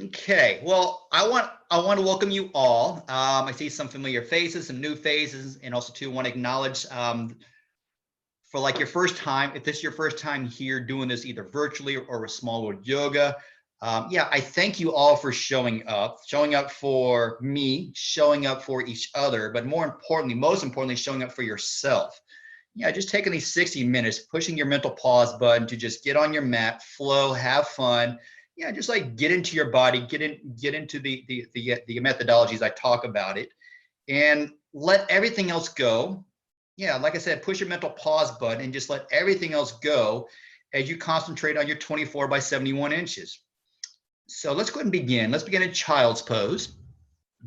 Okay, well, I want to welcome you all. I see some familiar faces, some new faces, and also too want to acknowledge for like your first time, if this is your first time here doing this either virtually or with Small World Yoga. Yeah, I thank you all for showing up for me, showing up for each other, but more importantly, most importantly, showing up for yourself. Yeah, just taking these 60 minutes, pushing your mental pause button to just get on your mat, flow, have fun. Yeah, just like get into your body, get into the methodologies I talk about it, and let everything else go. Yeah, like I said, push your mental pause button and just let everything else go as you concentrate on your 24 by 71 inches. So let's go ahead and begin. Let's begin in child's pose,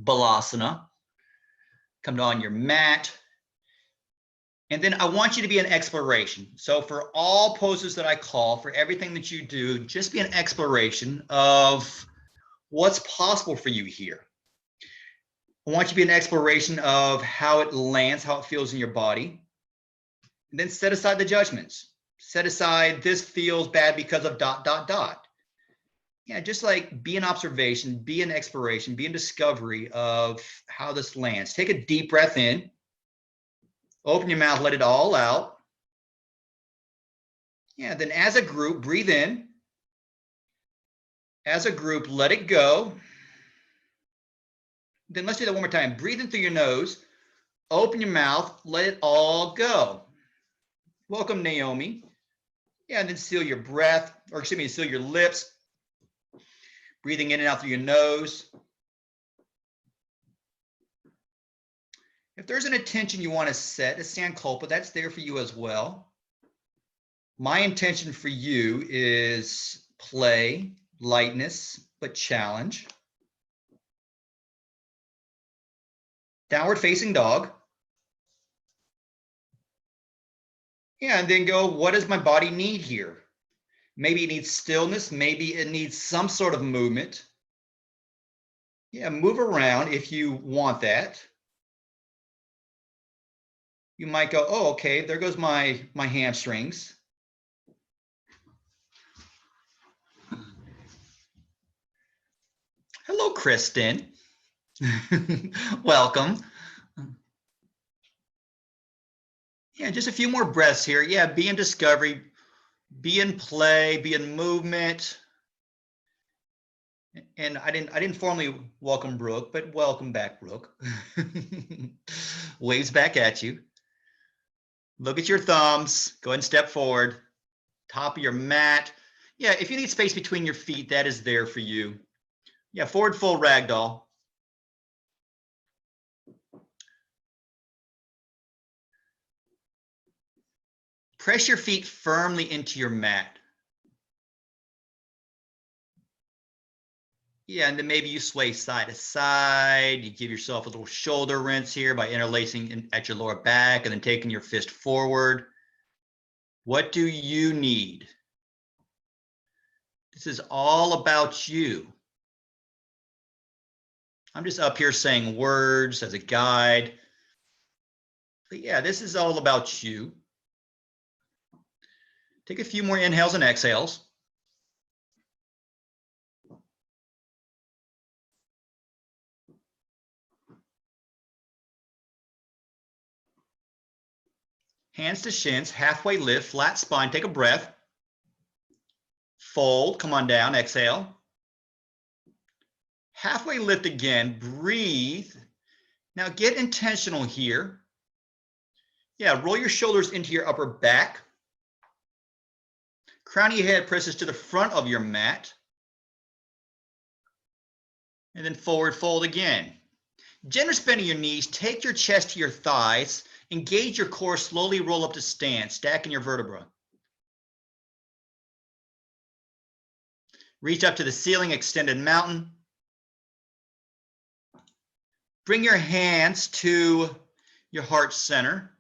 balasana. Come down on your mat. And then I want you to be an exploration. So for all poses that I call, for everything that you do, just be an exploration of what's possible for you here. I want you to be an exploration of how it lands, how it feels in your body. And then set aside the judgments. Set aside, this feels bad because of ... Yeah, just like be an observation, be an exploration, be in discovery of how this lands. Take a deep breath in. Open your mouth, let it all out. Yeah, then as a group, breathe in. As a group, let it go. Then let's do that one more time. Breathe in through your nose. Open your mouth, let it all go. Welcome, Naomi. Yeah, and then seal your breath, or excuse me, seal your lips. Breathing in and out through your nose. If there's an intention you want to set, a sankalpa, that's there for you as well. My intention for you is play, lightness, but challenge. Downward facing dog. Yeah, and then go, what does my body need here? Maybe it needs stillness. Maybe it needs some sort of movement. Yeah, move around if you want that. You might go, oh, okay, there goes my hamstrings. Hello, Kristen. Welcome. Yeah, just a few more breaths here. Yeah, be in discovery, be in play, be in movement. And I didn't formally welcome Brooke, but welcome back, Brooke. Waves back at you. Look at your thumbs. Go ahead and step forward. Top of your mat. Yeah, if you need space between your feet, that is there for you. Yeah, forward fold ragdoll. Press your feet firmly into your mat. Yeah, and then maybe you sway side to side. You give yourself a little shoulder rinse here by interlacing at your lower back and then taking your fist forward. What do you need? This is all about you. I'm just up here saying words as a guide. But yeah, this is all about you. Take a few more inhales and exhales. Hands to shins, halfway lift, flat spine, take a breath. Fold, come on down, exhale. Halfway lift again, breathe. Now get intentional here. Yeah, roll your shoulders into your upper back. Crown of your head presses to the front of your mat. And then forward fold again. Generous bend of your knees, take your chest to your thighs, engage your core, slowly roll up to stand, stacking your vertebra. Reach up to the ceiling, extended mountain. Bring your hands to your heart center.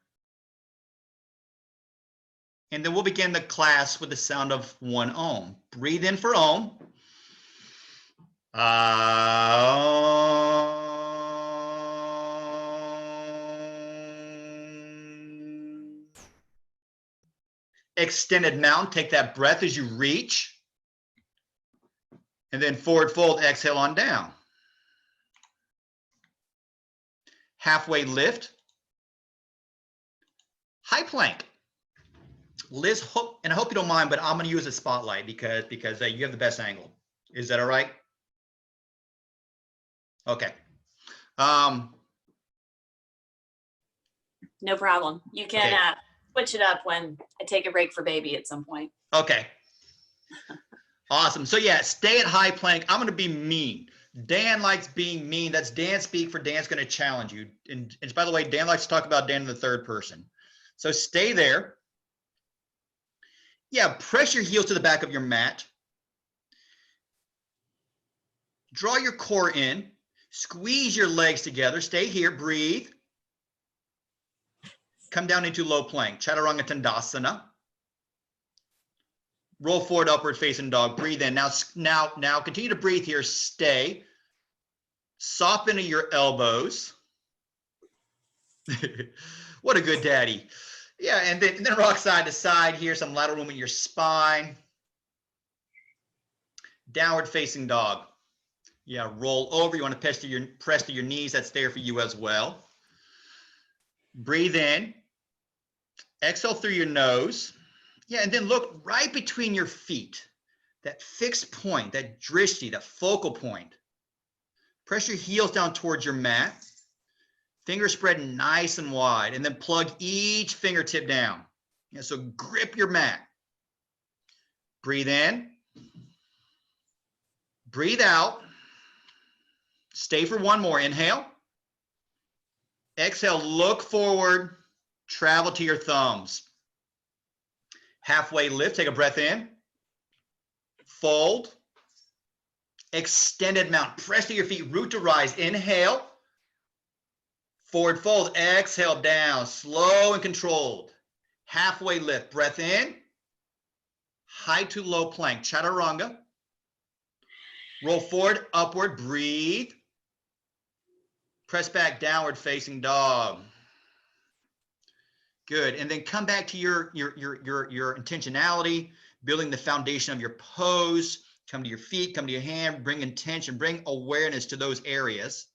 And then we'll begin the class with the sound of one Om. Breathe in for Om. extended mountain. Take that breath as you reach. And then forward fold, exhale on down. Halfway lift. High plank. Liz, and I hope you don't mind, but I'm going to use a spotlight because you have the best angle. Is that all right? Okay. No problem. You can okay. switch it up when I take a break for baby at some point. Okay. Awesome. So yeah, stay at high plank. I'm going to be mean. Dan likes being mean. That's Dan speak for Dan's going to challenge you. And by the way, Dan likes to talk about Dan in the third person. So stay there. Yeah, press your heels to the back of your mat. Draw your core in. Squeeze your legs together. Stay here. Breathe. Come down into low plank. Chaturanga Tandasana. Roll forward, upward facing dog. Breathe in. Now continue to breathe here. Stay. Soften your elbows. What a good daddy. Yeah, and then rock side to side here. Some lateral movement in your spine. Downward facing dog. Yeah, roll over. You want to press to your knees. That's there for you as well. Breathe in. Exhale through your nose. Yeah, and then look right between your feet. That fixed point, that drishti, that focal point. Press your heels down towards your mat. Fingers spread nice and wide, and then plug each fingertip down. Yeah, so grip your mat. Breathe in. Breathe out. Stay for one more. Inhale. Exhale, look forward. Travel to your thumbs. Halfway lift, take a breath in. Fold. Extended mount. Press to your feet, root to rise. Inhale. Forward fold, exhale down, slow and controlled. Halfway lift, breath in. High to low plank, chaturanga. Roll forward, upward, breathe. Press back, downward facing dog. Good, and then come back to your intentionality, building the foundation of your pose. Come to your feet, come to your hand, bring intention, bring awareness to those areas.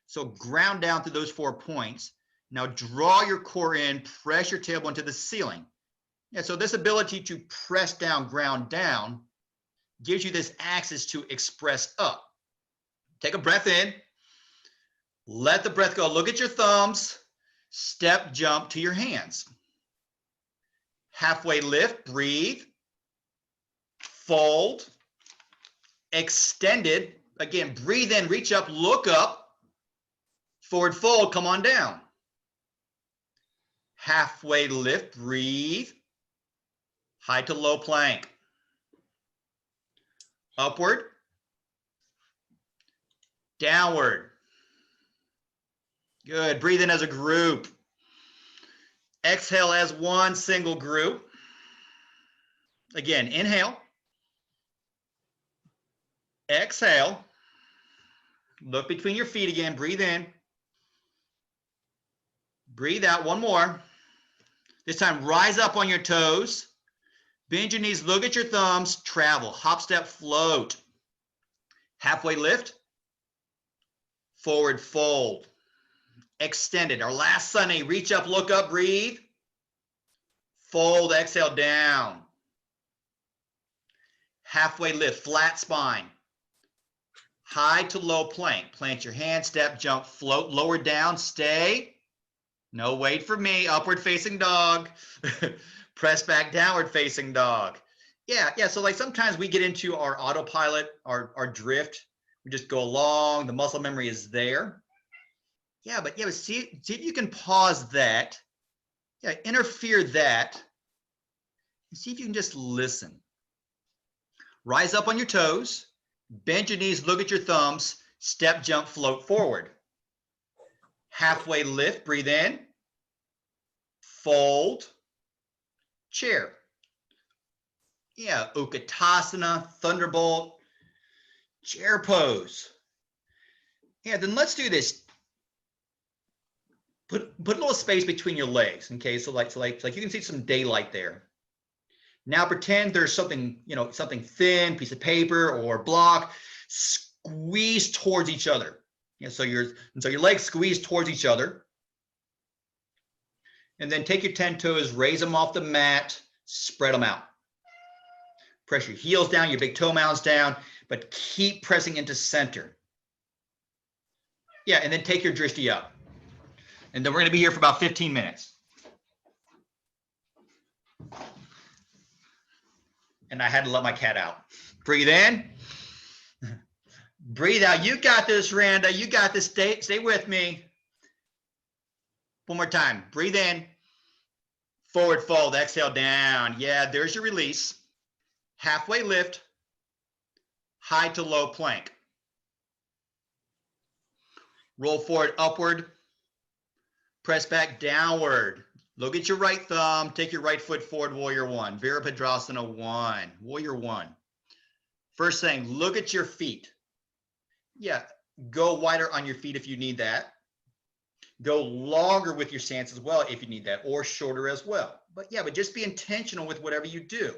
So ground down to those 4 points. Now draw your core in, press your tailbone into the ceiling. Yeah, so this ability to press down, ground down, gives you this axis to express up. Take a breath in. Let the breath go. Look at your thumbs. Step, jump to your hands. Halfway lift, breathe. Fold. Extended. Again, breathe in, reach up, look up. Forward fold, come on down. Halfway lift, breathe. High to low plank. Upward. Downward. Good, breathe in as a group. Exhale as one single group. Again, inhale. Exhale. Look between your feet again, breathe in. Breathe out, one more. This time, rise up on your toes. Bend your knees, look at your thumbs, travel, hop, step, float. Halfway lift. Forward fold. Extended, our last sunny, reach up, look up, breathe. Fold, exhale, down. Halfway lift, flat spine. High to low plank. Plant your hand, step, jump, float, lower down, stay. No, wait for me. Upward facing dog. Press back, downward facing dog. Yeah. So like sometimes we get into our autopilot, our drift. We just go along. The muscle memory is there. Yeah, but see if you can pause that. Yeah, interfere that. And see if you can just listen. Rise up on your toes. Bend your knees, look at your thumbs. Step, jump, float forward. Halfway lift, breathe in. Fold. Chair. Yeah, Utkatasana, Thunderbolt, chair pose. Yeah, then let's do this. Put a little space between your legs. Okay, so like you can see some daylight there. Now pretend there's something, something thin, piece of paper or block, squeeze towards each other. So your legs squeeze towards each other. And then take your 10 toes, raise them off the mat, spread them out. Press your heels down, your big toe mounds down, but keep pressing into center. Yeah, and then take your drishti up. And then we're going to be here for about 15 minutes. And I had to let my cat out. Breathe in. Breathe out. You got this, Randa. You got this. Stay with me. One more time. Breathe in. Forward fold. Exhale down. Yeah, there's your release. Halfway lift. High to low plank. Roll forward, upward. Press back downward. Look at your right thumb. Take your right foot forward, warrior one. Virabhadrasana one. Warrior one. First thing, look at your feet. Yeah, go wider on your feet if you need that. Go longer with your stance as well if you need that, or shorter as well. But just be intentional with whatever you do.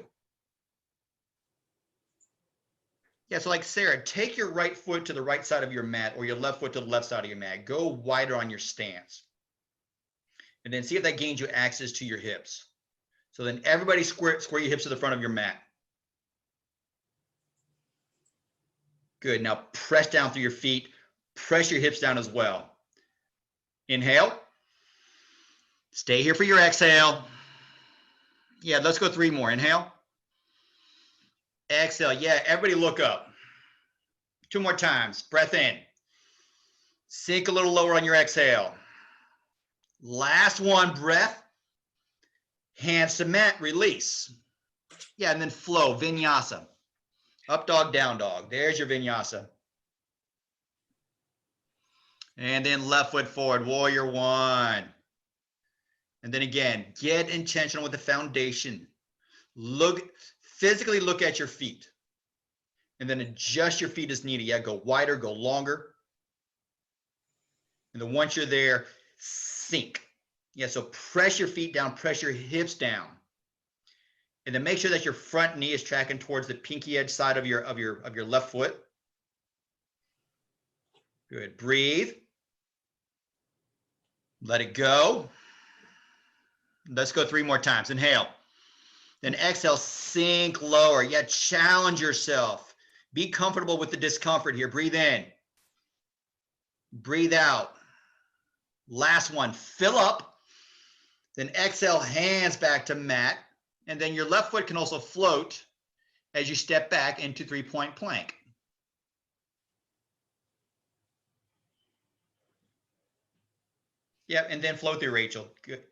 Yeah, so like Sarah, take your right foot to the right side of your mat or your left foot to the left side of your mat. Go wider on your stance. And then see if that gains you access to your hips. So then everybody square your hips to the front of your mat. Good. Now press down through your feet. Press your hips down as well. Inhale. Stay here for your exhale. Yeah, let's go 3 more. Inhale. Exhale. Yeah, everybody look up. 2 more times. Breath in. Sink a little lower on your exhale. Last one, breath. Hands to mat, release. Yeah, and then flow, vinyasa. Up dog, down dog. There's your vinyasa. And then left foot forward, warrior one. And then again, get intentional with the foundation. Physically look at your feet. And then adjust your feet as needed. Yeah, go wider, go longer. And then once you're there, sink. Yeah, so press your feet down, press your hips down. And then make sure that your front knee is tracking towards the pinky edge side of your left foot. Good. Breathe. Let it go. Let's go 3 more times. Inhale. Then exhale, sink lower. Yeah, challenge yourself. Be comfortable with the discomfort here. Breathe in. Breathe out. Last one. Fill up. Then exhale, hands back to mat. And then your left foot can also float as you step back into 3-point plank. Yeah, and then float through, Rachel. Good.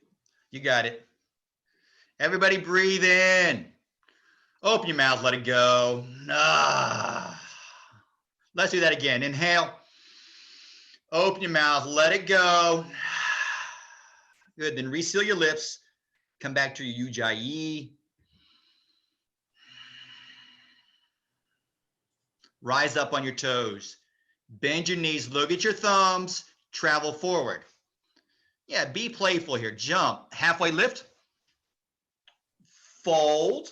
You got it. Everybody breathe in. Open your mouth, let it go. Let's do that again. Inhale. Open your mouth, let it go. Good, then reseal your lips. Come back to your Ujjayi. Rise up on your toes. Bend your knees, look at your thumbs, travel forward. Yeah, be playful here. Jump, halfway lift. Fold.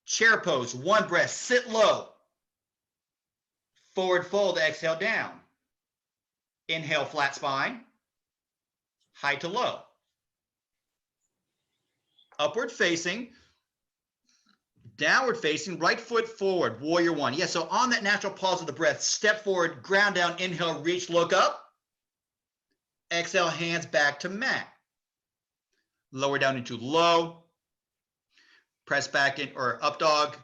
Chair pose, 1 breath, sit low. Forward fold, exhale down. Inhale, flat spine. High to low. Upward facing. Downward facing, right foot forward, warrior one. Yeah, so on that natural pause of the breath, step forward, ground down, inhale, reach, look up. Exhale, hands back to mat. Lower down into low. Press back in, or up dog.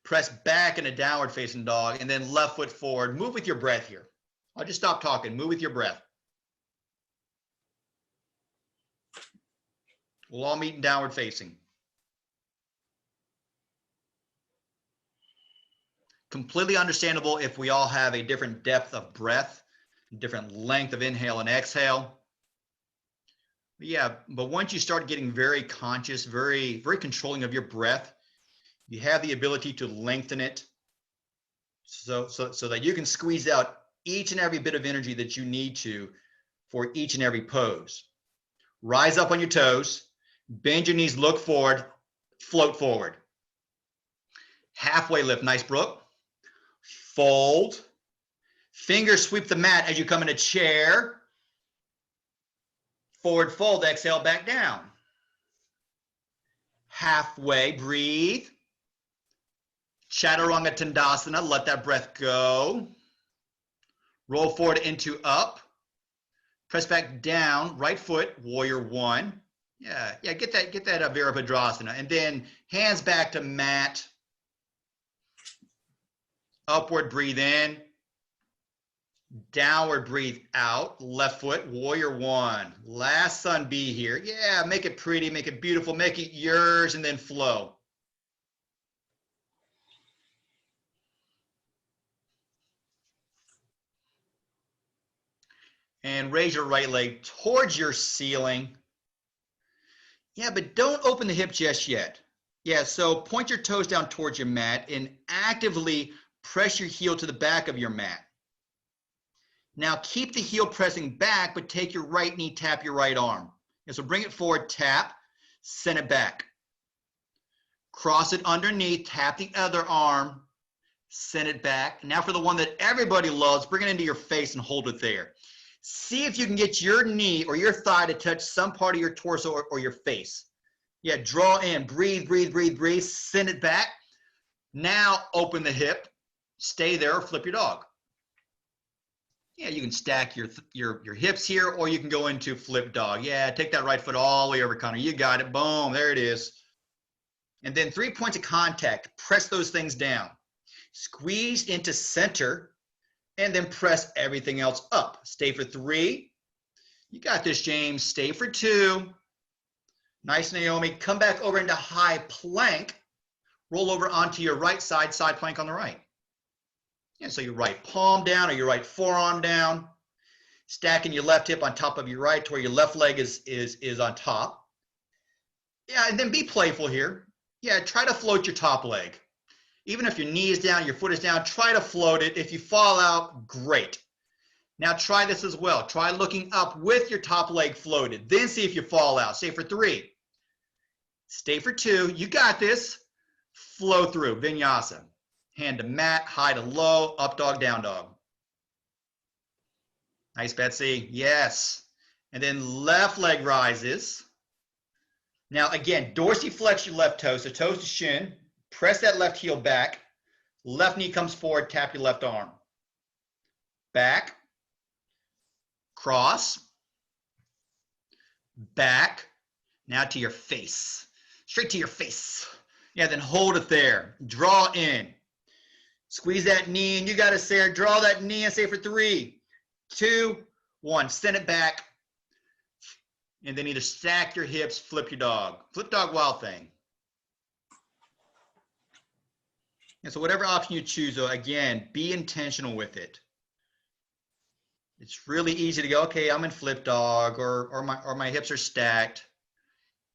Press back in a downward facing dog, and then left foot forward. Move with your breath here. I'll just stop talking. Move with your breath. We'll all meet in downward facing. Completely understandable if we all have a different depth of breath, different length of inhale and exhale. Yeah, but once you start getting very conscious, very controlling of your breath, you have the ability to lengthen it so that you can squeeze out each and every bit of energy that you need to for each and every pose. Rise up on your toes, bend your knees, look forward, float forward. Halfway lift, nice, Brooke. Fold. Fingers sweep the mat as you come in a chair. Forward fold, exhale, back down. Halfway, breathe. Chaturanga Tandasana, let that breath go. Roll forward into up. Press back down, right foot, warrior one. Yeah, get that Virabhadrasana. And then hands back to mat. Upward, breathe in. Downward, breathe out. Left foot, warrior one. Last sun B here. Yeah, make it pretty, make it beautiful, make it yours, and then flow. And raise your right leg towards your ceiling. Yeah, but don't open the hip just yet. Yeah, so point your toes down towards your mat and actively press your heel to the back of your mat. Now keep the heel pressing back, but take your right knee, tap your right arm. And so bring it forward, tap, send it back. Cross it underneath, tap the other arm, send it back. Now for the one that everybody loves, bring it into your face and hold it there. See if you can get your knee or your thigh to touch some part of your torso or your face. Yeah, draw in, breathe, breathe, breathe, breathe, send it back. Now open the hip, stay there or flip your dog. Yeah, you can stack your hips here, or you can go into flip dog. Yeah, take that right foot all the way over, Connor. You got it. Boom, there it is. And then 3 points of contact. Press those things down. Squeeze into center, and then press everything else up. Stay for 3. You got this, James. Stay for 2. Nice, Naomi. Come back over into high plank. Roll over onto your right side, side plank on the right. Yeah, so your right palm down or your right forearm down, stacking your left hip on top of your right to where your left leg is on top. Yeah, and then be playful here. Yeah, try to float your top leg. Even if your knee is down, your foot is down, try to float it. If you fall out, great. Now try this as well. Try looking up with your top leg floated. Then see if you fall out. Stay for 3. Stay for 2. You got this. Flow through, vinyasa. Hand to mat, high to low, up dog, down dog. Nice, Betsy. Yes. And then left leg rises. Now again, dorsiflex your left toe, so toes to shin. Press that left heel back. Left knee comes forward, tap your left arm. Back. Cross. Back. Now to your face. Straight to your face. Yeah, then hold it there. Draw in. Squeeze that knee, and you got to say, draw that knee and say for 3, 2, 1. Send it back. And then either stack your hips, flip your dog. Flip dog, wild thing. And so whatever option you choose, though, again, be intentional with it. It's really easy to go, okay, I'm in flip dog, or my hips are stacked.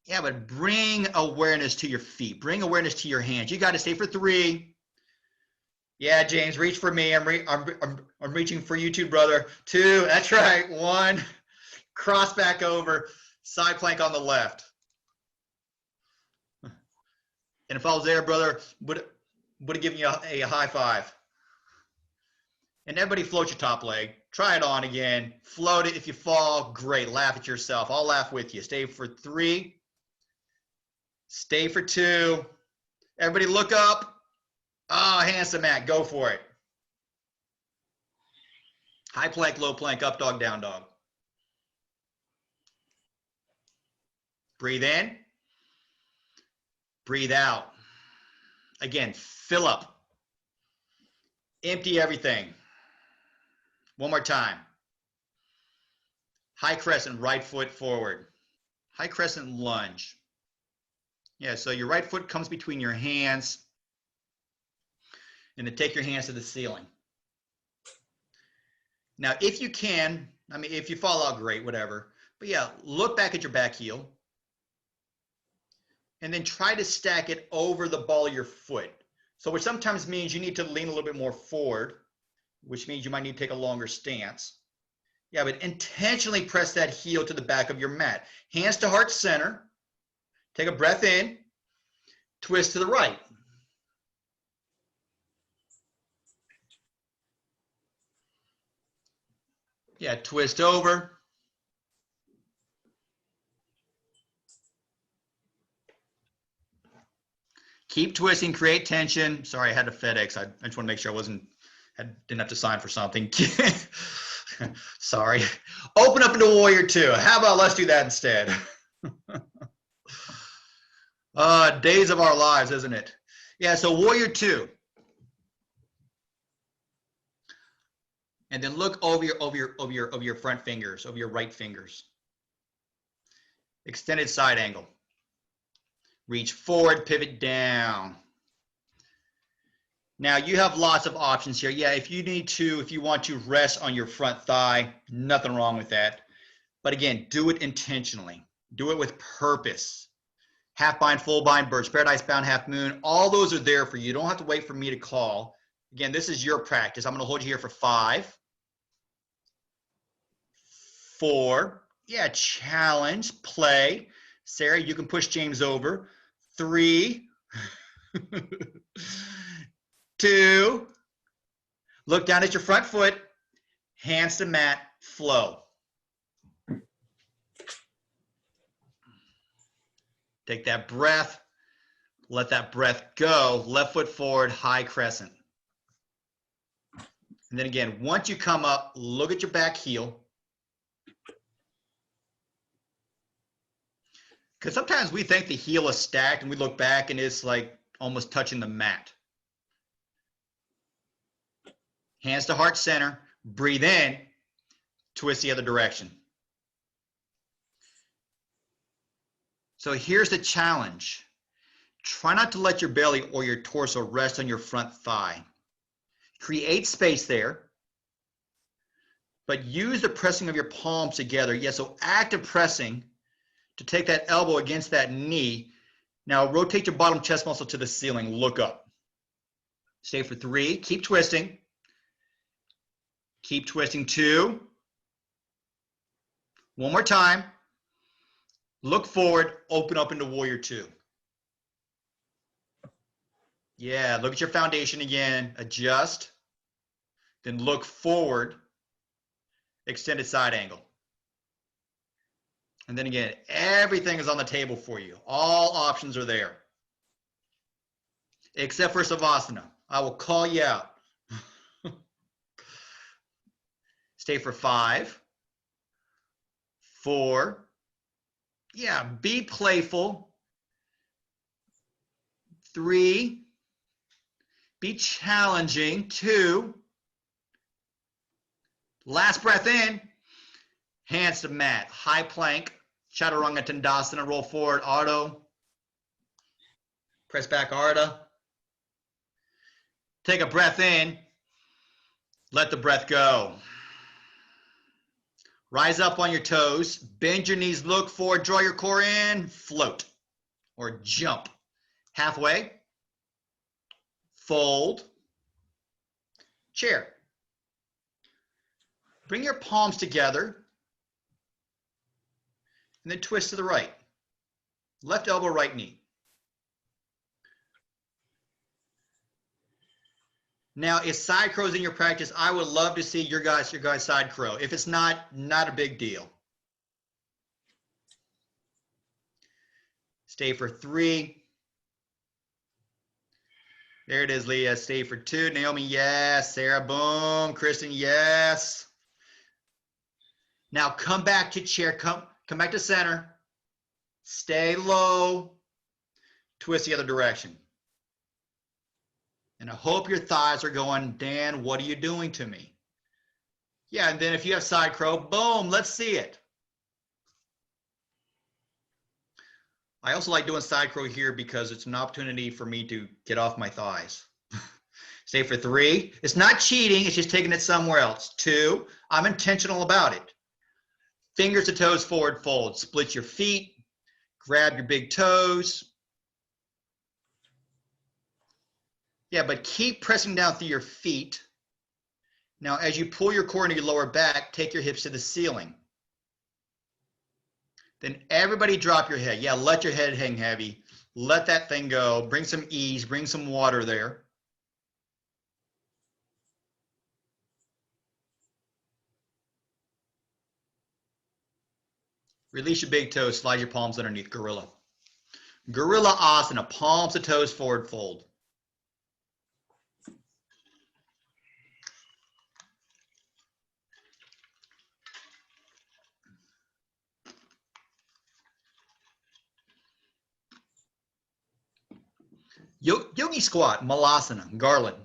Yeah, but bring awareness to your feet. Bring awareness to your hands. You got to stay for 3. Yeah, James, reach for me. I'm reaching for you too, brother. 2, that's right. 1, cross back over, side plank on the left. And if I was there, brother, would have given you a high five. And everybody float your top leg. Try it on again. Float it. If you fall, great. Laugh at yourself. I'll laugh with you. Stay for 3. Stay for 2. Everybody look up. Ah, oh, hands to mat. Go for it. High plank, low plank, up dog, down dog. Breathe in. Breathe out. Again, fill up. Empty everything. One more time. High crescent, right foot forward. High crescent lunge. Yeah, so your right foot comes between your hands. And then take your hands to the ceiling. Now, if you can, I mean, if you fall out, great, whatever. But yeah, look back at your back heel. And then try to stack it over the ball of your foot. So which sometimes means you need to lean a little bit more forward, which means you might need to take a longer stance. Yeah, but intentionally press that heel to the back of your mat. Hands to heart center. Take a breath in. Twist to the right. Yeah, twist over. Keep twisting, create tension. Sorry, I had to FedEx. I just want to make sure didn't have to sign for something. Sorry. Open up into warrior two. How about let's do that instead? Days of our lives, isn't it? Yeah, so warrior two. And then look over your front fingers, over your right fingers. Extended side angle. Reach forward, pivot down. Now you have lots of options here. Yeah, if you want to rest on your front thigh, nothing wrong with that. But again, do it intentionally. Do it with purpose. Half bind, full bind, Bird's Paradise Bound, Half Moon, all those are there for you. You don't have to wait for me to call. Again, this is your practice. I'm going to hold you here for 5, 4, yeah, challenge, play. Sarah, you can push James over. 3, 2, look down at your front foot, hands to mat, flow. Take that breath, let that breath go, left foot forward, high crescent. And then again, once you come up, look at your back heel. Because sometimes we think the heel is stacked and we look back and it's like almost touching the mat. Hands to heart center, breathe in, twist the other direction. So here's the challenge. Try not to let your belly or your torso rest on your front thigh. Create space there, but use the pressing of your palms together. Yeah, so active pressing to take that elbow against that knee. Now rotate your bottom chest muscle to the ceiling, look up. Stay for 3, keep twisting. Keep twisting, 2. One more time. Look forward, open up into warrior 2. Yeah, look at your foundation again, adjust. Then look forward, extended side angle. And then again, everything is on the table for you. All options are there. Except for Savasana. I will call you out. Stay for 5, 4. Yeah, be playful. 3. Be challenging. 2. Last breath in. Hands to mat. High plank. Chaturanga Tandasana. Roll forward. Ardha. Press back Ardha. Take a breath in. Let the breath go. Rise up on your toes. Bend your knees. Look forward. Draw your core in. Float or jump. Halfway. Fold. Chair. Bring your palms together. And then twist to the right. Left elbow, right knee. Now, if side crows in your practice, I would love to see your guys side crow. If it's not a big deal. Stay for 3. There it is, Leah. Stay for 2. Naomi, yes. Sarah, boom. Kristen, yes. Now come back to chair. Come back to center. Stay low. Twist the other direction. And I hope your thighs are going, Dan, what are you doing to me? Yeah, and then if you have side crow, boom, let's see it. I also like doing side crow here because it's an opportunity for me to get off my thighs. Stay for 3. It's not cheating, it's just taking it somewhere else. 2, I'm intentional about it. Fingers to toes, forward fold. Split your feet, grab your big toes. Yeah, but keep pressing down through your feet. Now, as you pull your core into your lower back, take your hips to the ceiling. Then everybody drop your head. Yeah, let your head hang heavy. Let that thing go. Bring some ease, bring some water there. Release your big toes, slide your palms underneath, gorilla. Gorilla asana, palms to toes, forward fold. Yogi squat, malasana, garland.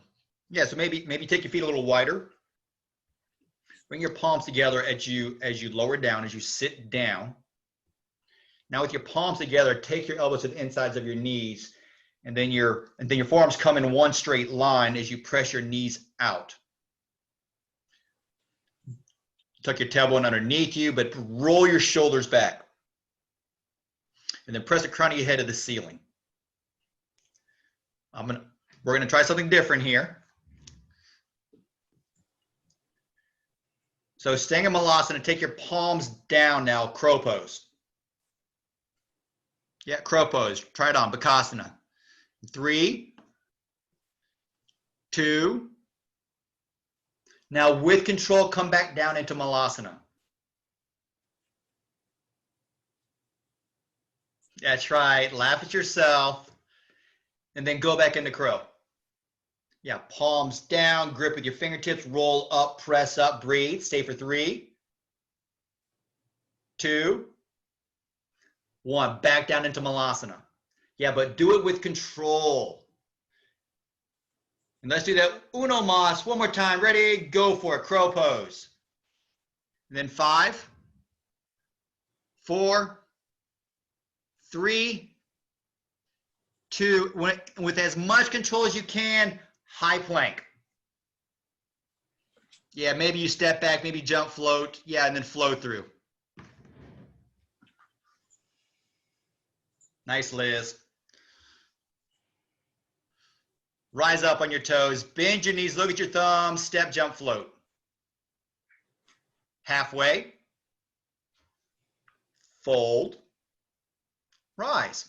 Yeah, so maybe take your feet a little wider. Bring your palms together as you lower down, as you sit down. Now with your palms together, take your elbows to the insides of your knees, and then your forearms come in one straight line as you press your knees out. Tuck your tailbone underneath you, but roll your shoulders back. And then press the crown of your head to the ceiling. We're gonna try something different here. So staying in malasana, take your palms down now, crow pose. Yeah, crow pose. Try it on, bakasana. 3, 2. Now with control, come back down into malasana. That's right. Laugh at yourself. And then go back into crow. Yeah, palms down, grip with your fingertips, roll up, press up, breathe. Stay for 3, 2, 1. Back down into malasana. Yeah, but do it with control. And let's do that uno mas one more time. Ready? Go for it. Crow pose. And then 5, 4, 3, 2. With as much control as you can, high plank. Yeah, maybe you step back, maybe jump, float. Yeah, and then flow through. Nice, Liz. Rise up on your toes, bend your knees, look at your thumbs, step, jump, float. Halfway. Fold. Rise.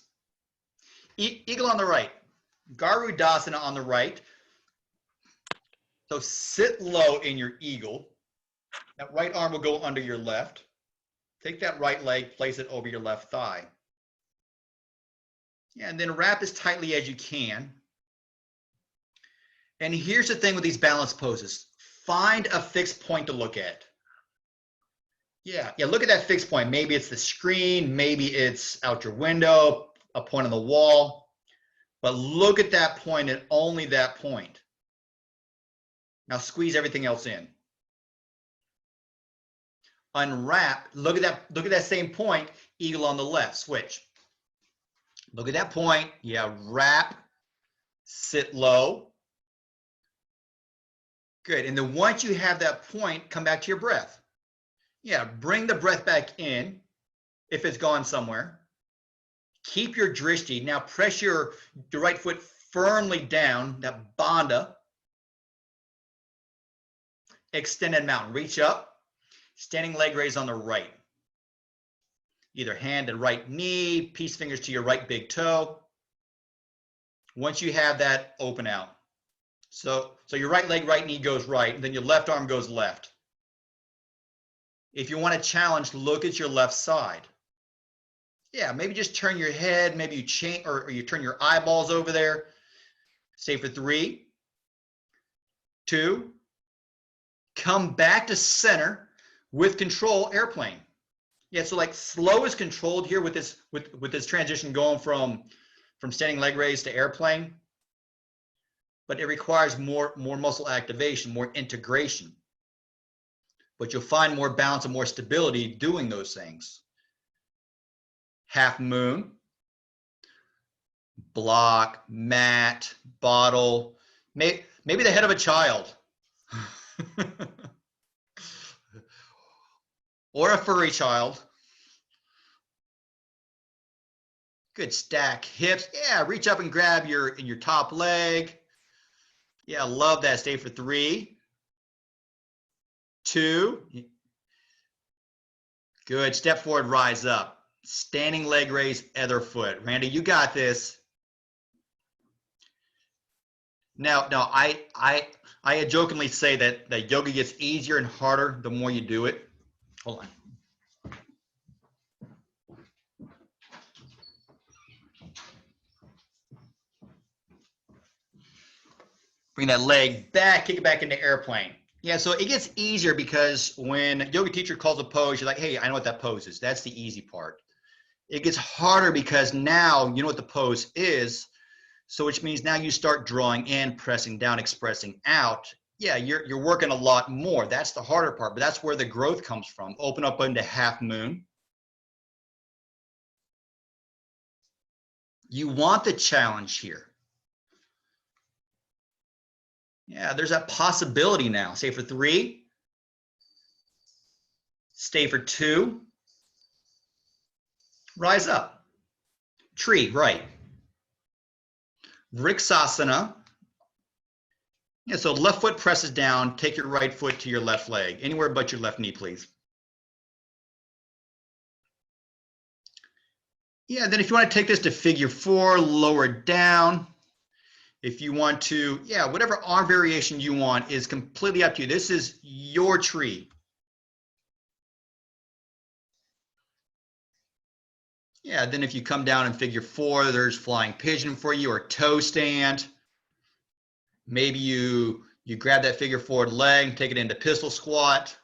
Eagle on the right. Garudasana on the right. So sit low in your eagle. That right arm will go under your left. Take that right leg, place it over your left thigh. Yeah, and then wrap as tightly as you can. And here's the thing with these balance poses. Find a fixed point to look at. Yeah, look at that fixed point. Maybe it's the screen, maybe it's out your window, a point on the wall. But look at that point and only that point. Now squeeze everything else in. Unwrap, look at that same point, eagle on the left, switch. Look at that point, yeah, wrap, sit low. Good, and then once you have that point, come back to your breath. Yeah, bring the breath back in if it's gone somewhere. Keep your drishti. Now press your right foot firmly down, that bandha. Extended mountain, reach up, standing leg raise on the right. Either hand and right knee, peace fingers to your right big toe. Once you have that, open out. So your right leg, right knee goes right, and then your left arm goes left. If you want to challenge, look at your left side. Yeah, maybe just turn your head, maybe you change, or you turn your eyeballs over there. Stay for 3, 2, come back to center with control, airplane. Yeah, so like slow is controlled here with this transition going from standing leg raise to airplane. But it requires more muscle activation, more integration. But you'll find more balance and more stability doing those things. Half moon, block, mat, bottle, maybe the head of a child. Or a furry child. Good, stack hips. Yeah, reach up and grab your top leg. Yeah, love that. Stay for 3, 2. Good. Step forward, rise up. Standing leg raise, other foot. Randy, you got this. Now, I jokingly say that yoga gets easier and harder the more you do it. Hold on. Bring that leg back, kick it back into airplane. Yeah, so it gets easier because when a yoga teacher calls a pose, you're like, hey, I know what that pose is. That's the easy part. It gets harder because now you know what the pose is. So which means now you start drawing in, pressing down, expressing out. Yeah, you're working a lot more. That's the harder part, but that's where the growth comes from. Open up into half moon. You want the challenge here. Yeah, there's that possibility now. Stay for 3. Stay for 2. Rise up. Tree, right. Vriksasana. Yeah, so left foot presses down. Take your right foot to your left leg. Anywhere but your left knee, please. Yeah, then if you want to take this to figure 4, lower down. If you want to, yeah, whatever arm variation you want is completely up to you. This is your tree. Yeah, then if you come down and figure 4, there's flying pigeon for you or toe stand. Maybe you grab that figure forward leg, take it into pistol squat.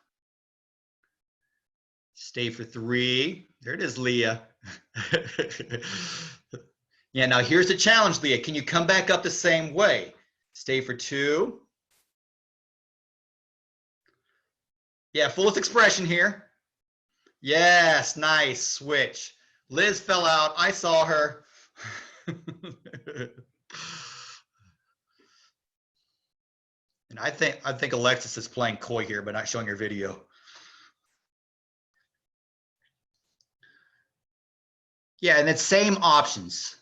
Stay for 3. There it is, Leah. Yeah, now here's the challenge, Leah. Can you come back up the same way? Stay for 2. Yeah, fullest expression here. Yes, nice switch. Liz fell out. I saw her. And I think Alexis is playing coy here, but not showing her video. Yeah, and it's same options.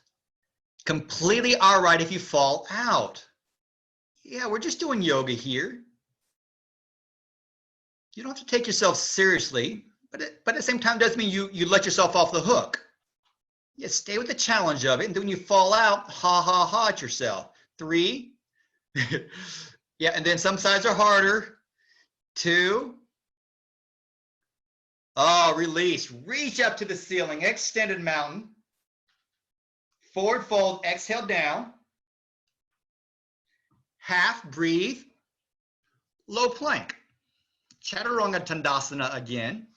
Completely all right if you fall out. Yeah, we're just doing yoga here. You don't have to take yourself seriously, but at the same time doesn't mean you let yourself off the hook. Yeah, stay with the challenge of it, and then when you fall out, ha ha ha at yourself. 3. Yeah, and then some sides are harder. 2. Oh, release. Reach up to the ceiling. Extended mountain. Forward fold. Exhale down. Half. Breathe. Low plank. Chaturanga Tandasana again.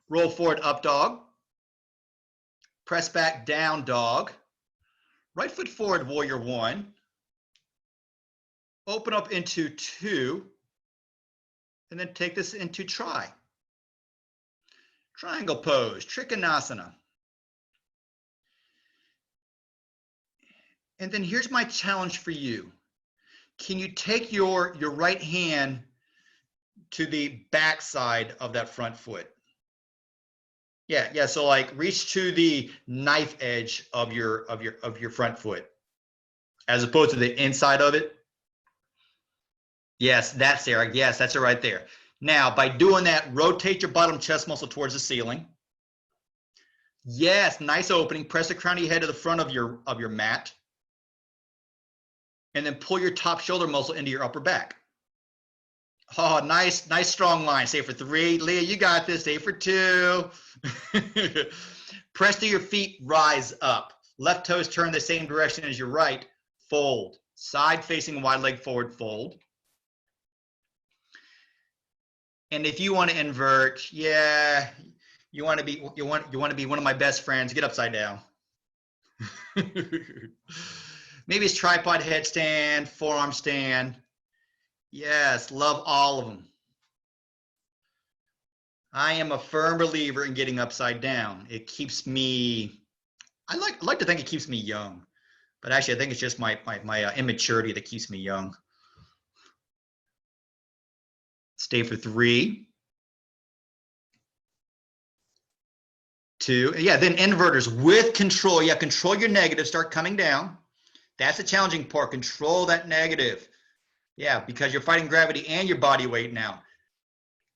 Roll forward, up dog. Press back, down dog. Right foot forward, warrior 1. Open up into 2. And then take this into try. Triangle pose, Trikanasana. And then here's my challenge for you. Can you take your right hand to the back side of that front foot? Yeah, so like reach to the knife edge of your front foot as opposed to the inside of it. Yes, that's there. Yes, that's it right there. Now, by doing that, rotate your bottom chest muscle towards the ceiling. Yes, nice opening. Press the crown of your head to the front of your mat. And then pull your top shoulder muscle into your upper back. Oh, nice strong line. Stay for 3. Leah, you got this. Stay for 2. Press to your feet, rise up. Left toes turn the same direction as your right. Fold. Side facing wide leg forward, fold. And if you want to invert, yeah, you want to be one of my best friends, get upside down. Maybe it's tripod headstand, forearm stand. Yes, love all of them. I am a firm believer in getting upside down. It keeps me, I like to think it keeps me young, but actually I think it's just my immaturity that keeps me young. Stay for 3. 2. Yeah, then inverters with control. Yeah, control your negative, start coming down. That's the challenging part. Control that negative. Yeah, because you're fighting gravity and your body weight now.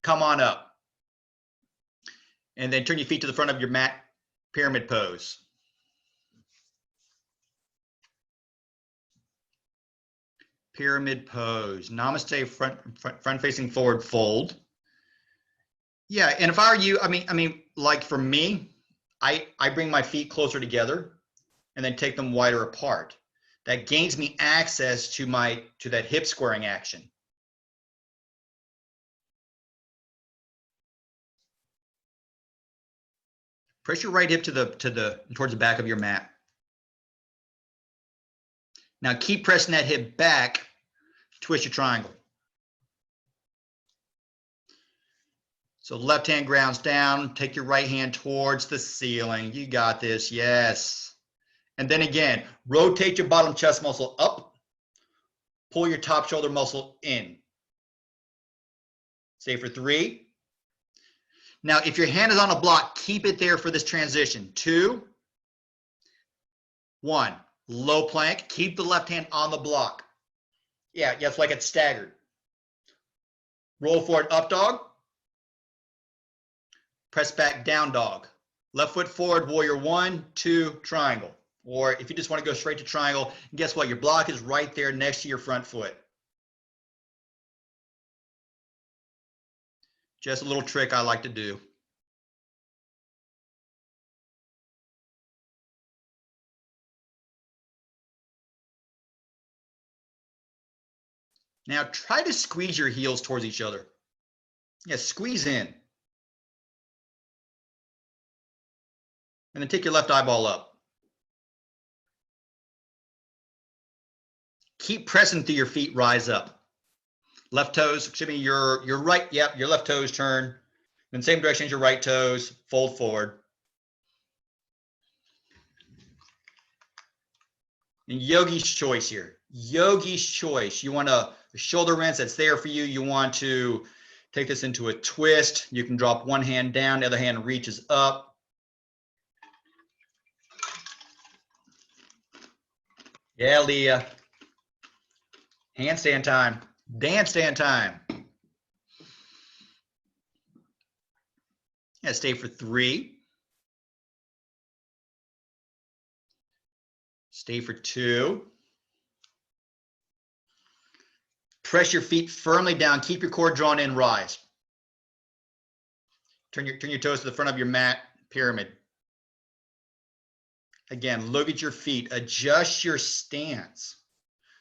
come on up. And then turn your feet to the front of your mat, pyramid pose. Pyramid pose. Namaste, front facing forward fold. Yeah, and if I were you, I mean, like for me, I bring my feet closer together and then take them wider apart. That gains me access to that hip squaring action. Press your right hip towards the back of your mat. Now keep pressing that hip back, twist your triangle. So left hand grounds down, take your right hand towards the ceiling. You got this, yes. And then again, rotate your bottom chest muscle up, pull your top shoulder muscle in. Stay for 3. Now, if your hand is on a block, keep it there for this transition. 2, 1, low plank, keep the left hand on the block. Yeah, it's like it's staggered. Roll forward, up dog. Press back, down dog. Left foot forward, warrior 1, 2, triangle. Or if you just want to go straight to triangle, guess what? Your block is right there next to your front foot. Just a little trick I like to do. Now try to squeeze your heels towards each other. Yeah, squeeze in. And then take your left eyeball up. Keep pressing through your feet, rise up. Left toes, excuse me, your right, yep, your left toes turn. Then same direction as your right toes, fold forward. And yogi's choice here. Yogi's choice. You want a shoulder rinse that's there for you. You want to take this into a twist. You can drop one hand down, the other hand reaches up. Yeah, Leah. Handstand time. Dance stand time. Yeah, stay for 3. Stay for 2. Press your feet firmly down. Keep your core drawn in, rise. Turn your toes to the front of your mat, pyramid. Again, look at your feet. Adjust your stance.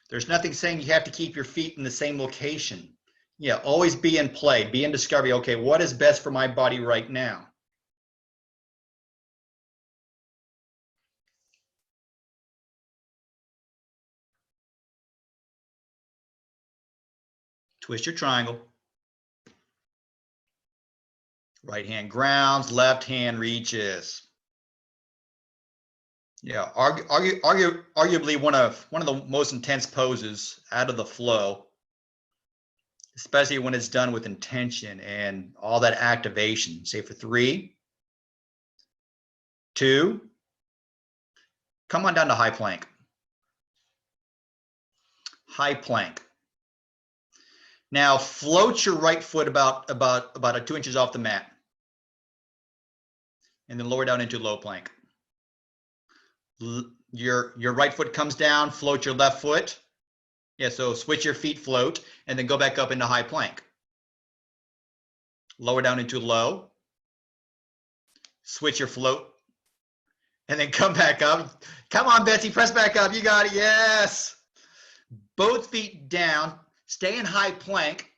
There's nothing saying you have to keep your feet in the same location. Yeah, always be in play, be in discovery. Okay, what is best for my body right now? Twist your triangle. Right hand grounds, left hand reaches. Yeah, arguably one of the most intense poses out of the flow, especially when it's done with intention and all that activation. Say for 3, 2, come on down to high plank. High plank. Now float your right foot about 2 inches off the mat, and then lower down into low plank. Your right foot comes down, float your left foot. Yeah, so switch your feet, float, and then go back up into high plank. Lower down into low. Switch your float, and then come back up. Come on, Betsy, press back up. You got it. Yes. Both feet down. Stay in high plank,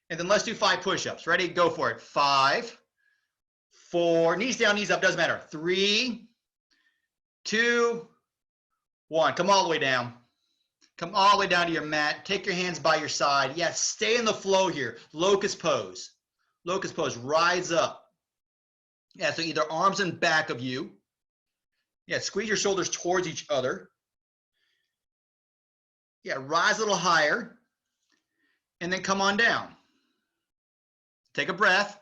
and then let's do 5 push-ups. Ready? Go for it. 5, 4, knees down, knees up, doesn't matter. 3, 2, 1. Come all the way down. Come all the way down to your mat. Take your hands by your side. Yes, stay in the flow here. Locust pose. Locust pose. Rise up. Yeah, so either arms in back of you. Yeah, squeeze your shoulders towards each other. Yeah, rise a little higher. And then come on down. Take a breath.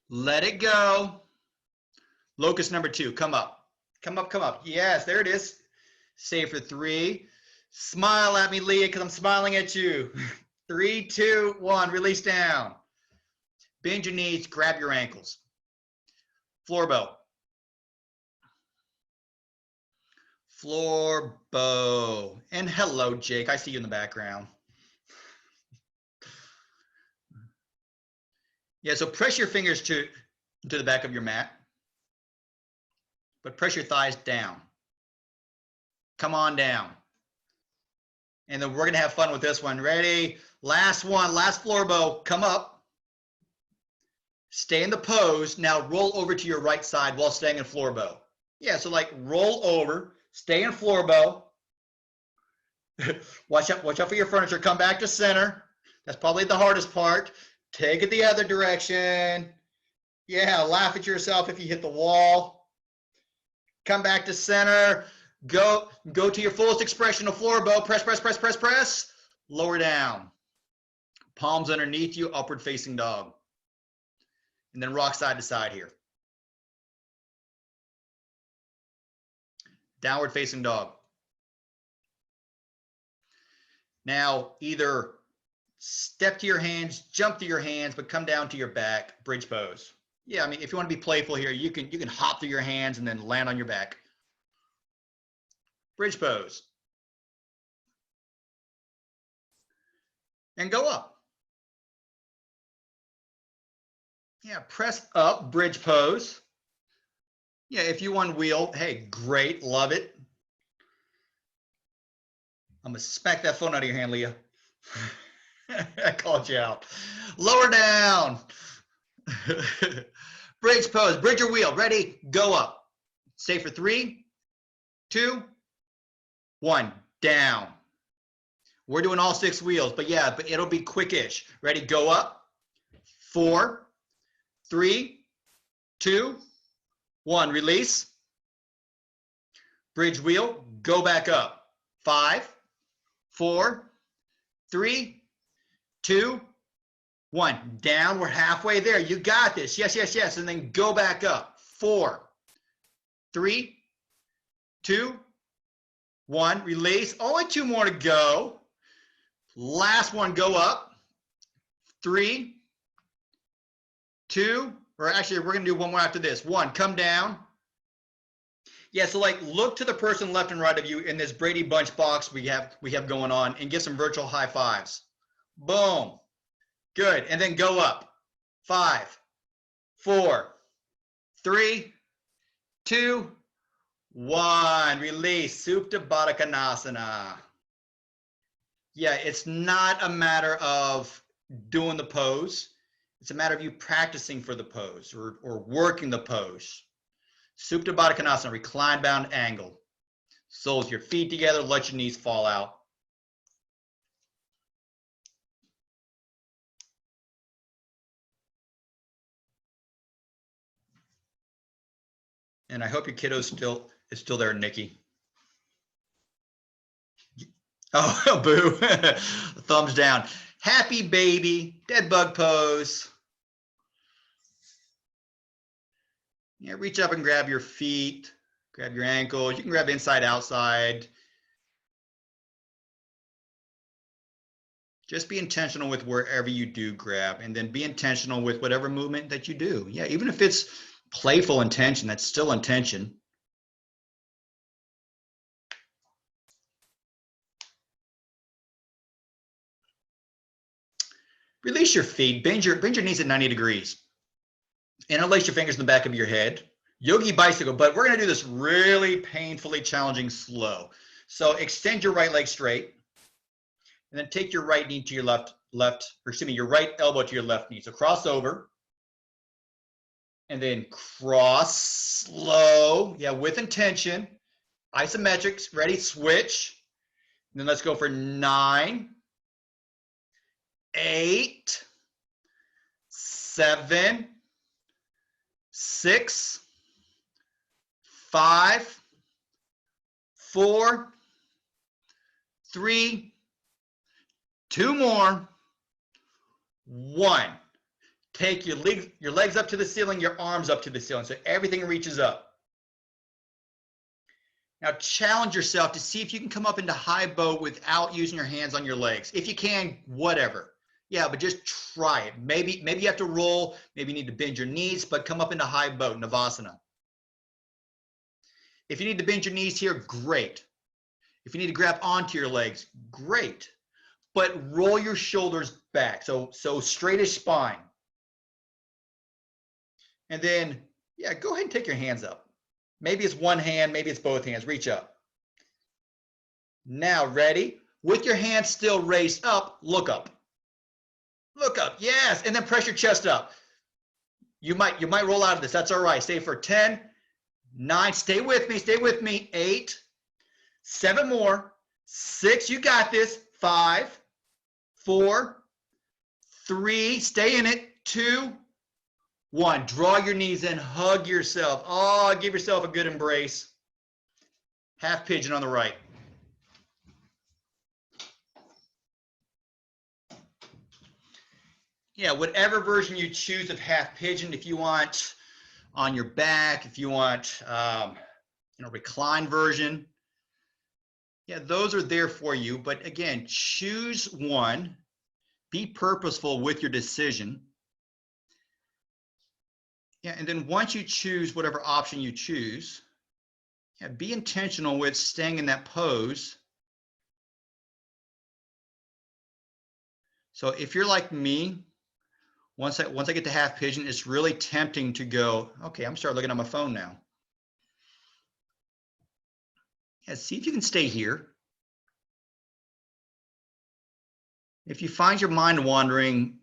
Let it go. Locust number 2. Come up. Come up, come up. Yes, there it is. Stay for 3. Smile at me, Leah, because I'm smiling at you. 3, 2, 1. Release down. Bend your knees, grab your ankles. Floor bow. Floor bow. And hello, Jake. I see you in the background. Yeah, so press your fingers to the back of your mat, but press your thighs down. Come on down. And then we're going to have fun with this one. Ready? Last one, last floor bow. Come up. Stay in the pose. Now roll over to your right side while staying in floor bow. Yeah, so like roll over, stay in floor bow. Watch out for your furniture. Come back to center. That's probably the hardest part. Take it the other direction. Yeah, laugh at yourself if you hit the wall. Come back to center. Go to your fullest expression of floor bow. Press, press, press, press, press. Lower down. Palms underneath you, upward facing dog. And then rock side to side here. Downward facing dog. Now, either step to your hands, jump to your hands, but come down to your back, bridge pose. Yeah, I mean, if you want to be playful here, you can hop through your hands and then land on your back. Bridge pose. And go up. Yeah, press up, bridge pose. Yeah, if you want wheel, hey, great, love it. I'm gonna smack that phone out of your hand, Leah. I called you out. Lower down. Bridge pose, bridge or wheel, ready, go up. Stay for 3, 2, 1, down. We're doing all 6 wheels, but yeah, but it'll be quickish. Ready, go up. 4, 3, 2, 1, release. Bridge wheel, go back up. 5, 4, 3, 2, 1, down. We're halfway there. You got this. Yes, yes, yes. And then go back up. 4, 3, 2, 1, release. Only 2 more to go. Last one, go up. 3, 2, or actually we're gonna do one more after this. 1, come down. Yeah, so like look to the person left and right of you in this Brady Bunch box we have going on and give some virtual high fives. Boom. Good. And then go up. 5, 4, 3, 2, 1. Release. Supta Baddha Konasana. Yeah, it's not a matter of doing the pose. It's a matter of you practicing for the pose or working the pose. Supta Baddha Konasana, recline bound angle. Soles your feet together, let your knees fall out. And I hope your kiddo is still there, Nikki. Oh, boo. Thumbs down. Happy baby, dead bug pose. Yeah, reach up and grab your feet, grab your ankles. You can grab inside, outside. Just be intentional with wherever you do grab, and then be intentional with whatever movement that you do. Yeah, even if it's playful intention, that's still intention. Release your feet, bend your knees at 90 degrees. Interlace your fingers in the back of your head. Yogi Bicycle, but we're going to do this really painfully challenging slow. So extend your right leg straight, and then take your right knee to your your right elbow to your left knee. So cross over, and then cross slow, yeah, with intention. Isometrics, ready, switch. And then let's go for 9, 8, 7, 6, 5, 4, 3, 2 more, 1. Take your legs up to the ceiling, your arms up to the ceiling, so everything reaches up. Now challenge yourself to see if you can come up into high bow without using your hands on your legs. If you can, whatever. Yeah, but just try it. Maybe you have to roll, maybe you need to bend your knees, but come up into high boat, Navasana. If you need to bend your knees here, great. If you need to grab onto your legs, great. But roll your shoulders back. So straightish spine. And then, yeah, go ahead and take your hands up. Maybe it's one hand, maybe it's both hands. Reach up. Now, ready? With your hands still raised up, look up. Look up, yes, and then press your chest up. You might roll out of this. That's all right. Stay for 10, 9. Stay with me. 8, 7 more. 6. You got this. 5, 4, 3. Stay in it. 2, 1. Draw your knees in. Hug yourself. Oh, give yourself a good embrace. Half pigeon on the right. Yeah, whatever version you choose of half pigeon, if you want on your back, if you want, recline version, yeah, those are there for you. But again, choose one, be purposeful with your decision. Yeah, and then once you choose whatever option you choose, yeah, be intentional with staying in that pose. So if you're like me, once I get to half pigeon, it's really tempting to go, okay, I'm starting looking at my phone now. Yeah, see if you can stay here. If you find your mind wandering,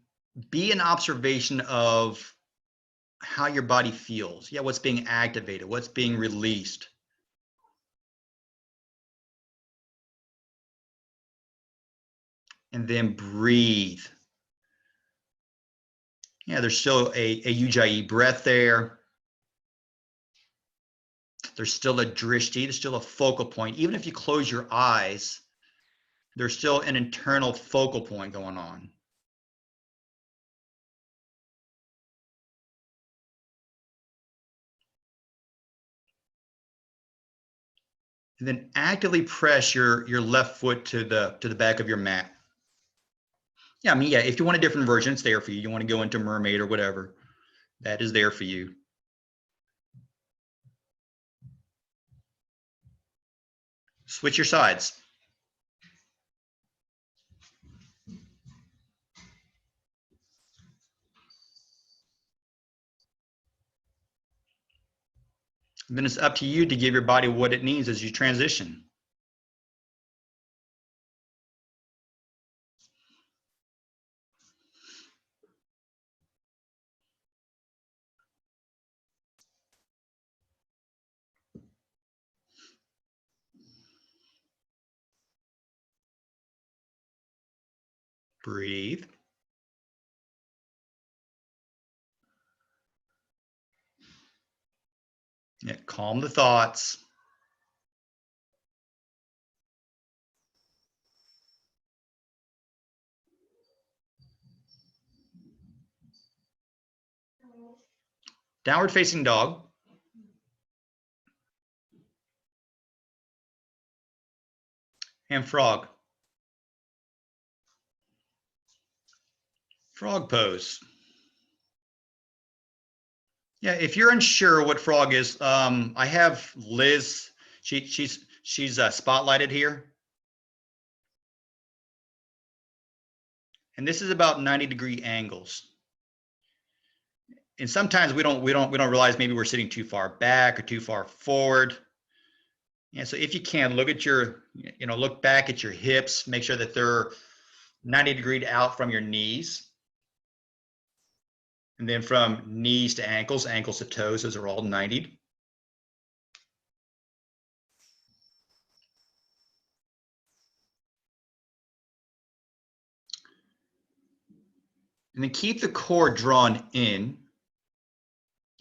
be an observation of how your body feels. Yeah, what's being activated, what's being released. And then breathe. Yeah, there's still a ujjayi breath there. There's still a drishti, there's still a focal point. Even if you close your eyes, there's still an internal focal point going on. And then actively press your left foot to the back of your mat. Yeah, I mean, yeah, if you want a different version, it's there for you. You want to go into mermaid or whatever, that is there for you. Switch your sides. And then it's up to you to give your body what it needs as you transition. Breathe. Yeah, calm the thoughts. Downward facing dog. And frog. Frog pose. Yeah, if you're unsure what frog is, I have Liz. She's spotlighted here. And this is about 90-degree angles. And sometimes we don't realize maybe we're sitting too far back or too far forward. And so if you can, look at look back at your hips, make sure that they're 90 degrees out from your knees. And then from knees to ankles, ankles to toes, those are all 90. And then keep the core drawn in.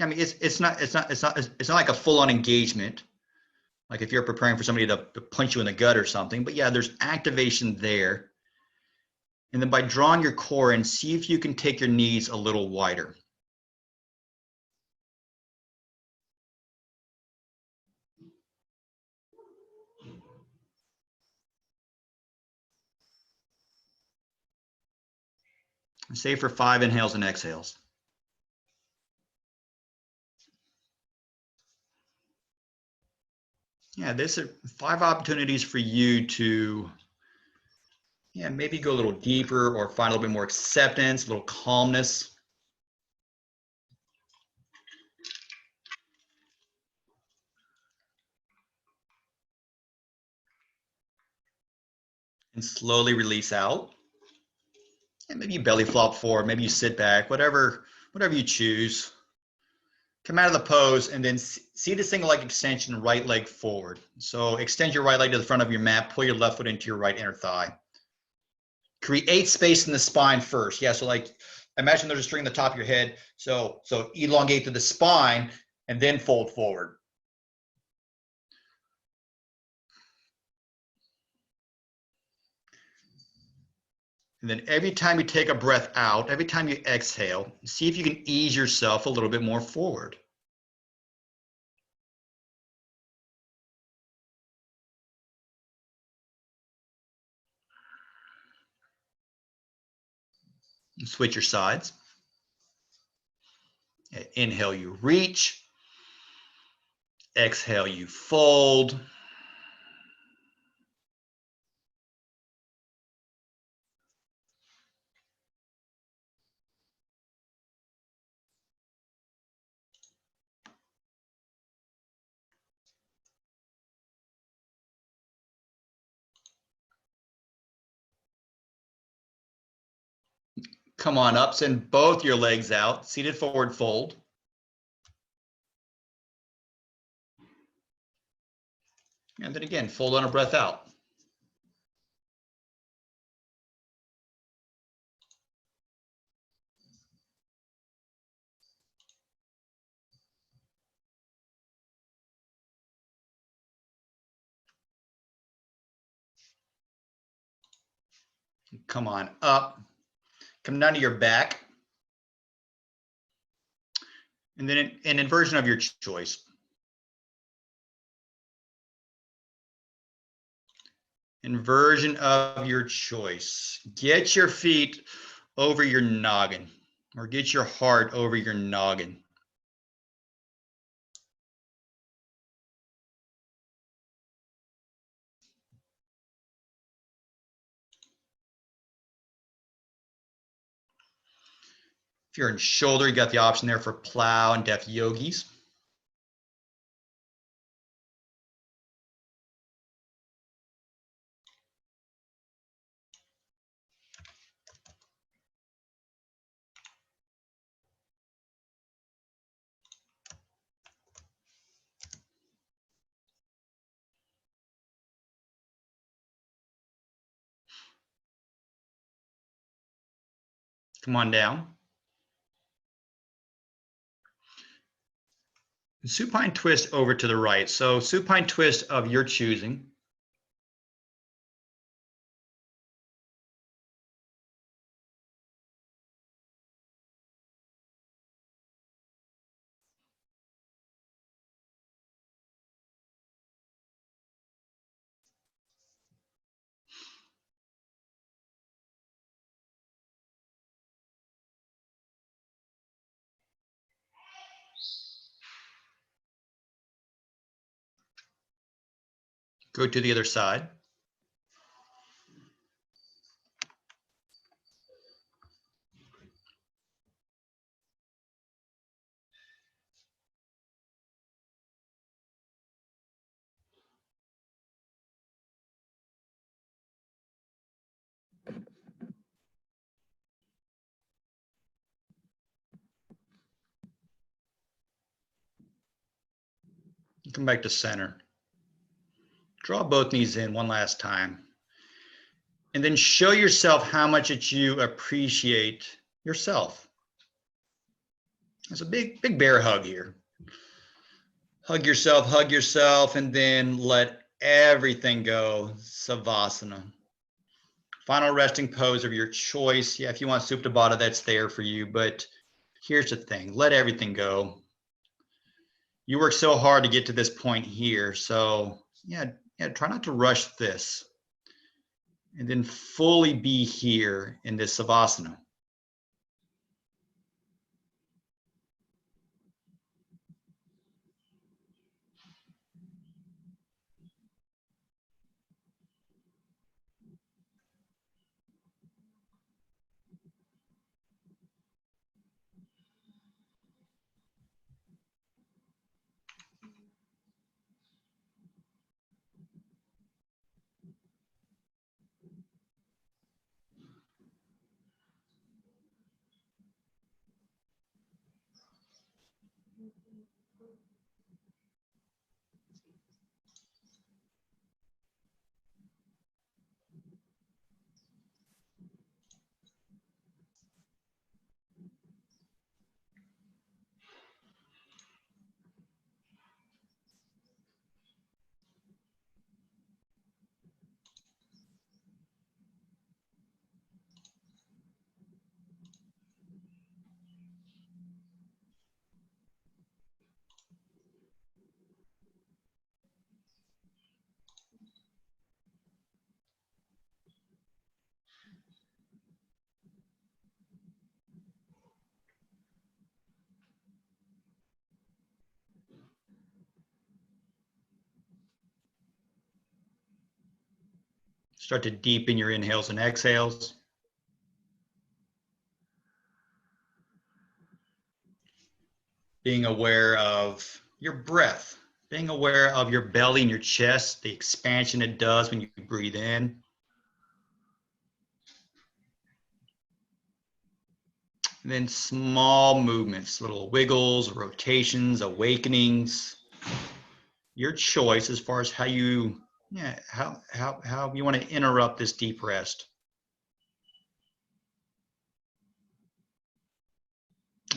I mean, it's not like a full-on engagement, like if you're preparing for somebody to punch you in the gut or something. But yeah, there's activation there. And then by drawing your core in, see if you can take your knees a little wider. Save for 5 inhales and exhales. Yeah, this is 5 opportunities for you to maybe go a little deeper or find a little bit more acceptance, a little calmness. And slowly release out. And maybe you belly flop forward, maybe you sit back, whatever you choose. Come out of the pose and then see the single leg extension, right leg forward. So extend your right leg to the front of your mat, pull your left foot into your right inner thigh. Create space in the spine first. Yeah, so like imagine there's a string at the top of your head. So elongate to the spine and then fold forward. And then every time you take a breath out, every time you exhale, see if you can ease yourself a little bit more forward. Switch your sides. Inhale, you reach. Exhale, you fold. Come on up, send both your legs out, seated forward fold. And then again, fold on a breath out. Come on up, come down to your back. And then an inversion of your choice. Inversion of your choice. Get your feet over your noggin, or get your heart over your noggin. If you're in shoulder, you got the option there for plow and deaf yogis. Come on down. Supine twist over to the right. So supine twist of your choosing. Go to the other side. Come back to center. Draw both knees in one last time. And then show yourself how much that you appreciate yourself. It's a big bear hug here. Hug yourself, and then let everything go. Savasana. Final resting pose of your choice. Yeah, if you want Supta Baddha, that's there for you. But here's the thing, let everything go. You worked so hard to get to this point here. So yeah, try not to rush this. And then fully be here in this Savasana. Start to deepen your inhales and exhales. Being aware of your breath, being aware of your belly and your chest, the expansion it does when you breathe in. And then small movements, little wiggles, rotations, awakenings. Your choice as far as how you, how you want to interrupt this deep rest.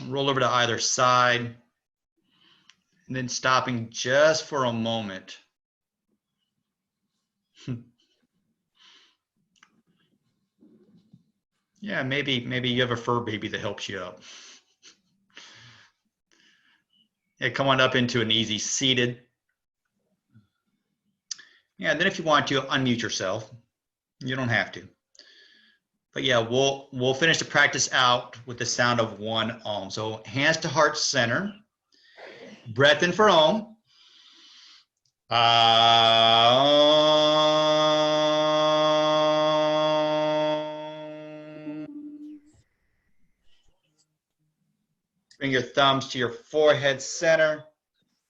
Roll over to either side, and then stopping just for a moment. Yeah, maybe you have a fur baby that helps you out. Yeah, come on up into an easy seated. Yeah, and then if you want to, unmute yourself. You don't have to. But yeah, we'll finish the practice out with the sound of one Om. So hands to heart center. Breath in for Om. Bring your thumbs to your forehead center.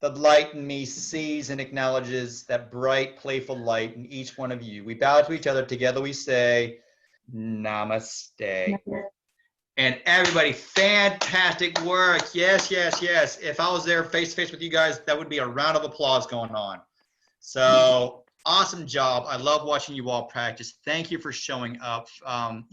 The light in me sees and acknowledges that bright, playful light in each one of you. We bow to each other. Together we say, Namaste. And everybody, fantastic work. Yes, yes, yes. If I was there face to face with you guys, that would be a round of applause going on. So awesome job. I love watching you all practice. Thank you for showing up.